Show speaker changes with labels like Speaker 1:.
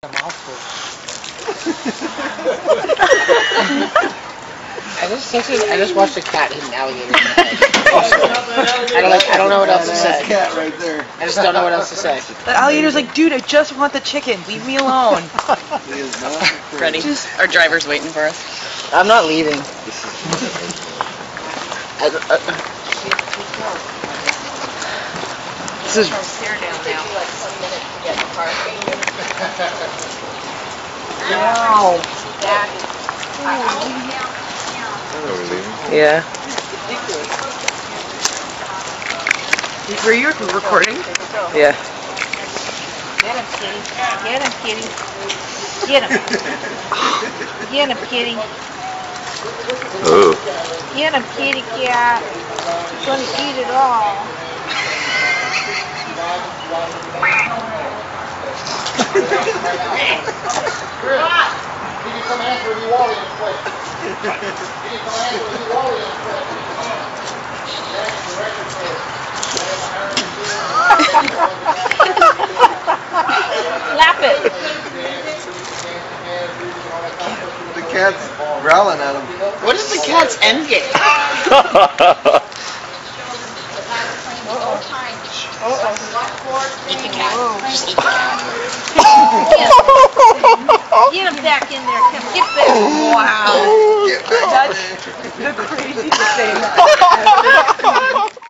Speaker 1: A mouthful. I just watched a cat hit an alligator in the head. I don't know what else to say.
Speaker 2: Cat right there.
Speaker 1: I just don't know what else to say.
Speaker 3: The alligator's like, dude, I just want the chicken. Leave me alone.
Speaker 2: He is not
Speaker 3: Ready? Our driver's waiting for us.
Speaker 1: I'm not leaving. This is. Wow. Yeah.
Speaker 3: Were you recording?
Speaker 1: Yeah.
Speaker 4: Get him, kitty. Get him, kitty. Get him. Get him, kitty.
Speaker 5: Oh.
Speaker 4: Get him, kitty cat. He's going to eat it all. Lap it.
Speaker 2: The cat's growling at him.
Speaker 3: What is the cat's end game? Eat the cat. Just eat the cat.
Speaker 4: Get him back in there. Come, get back.
Speaker 3: Wow.
Speaker 2: Get back.
Speaker 3: That's the craziest thing.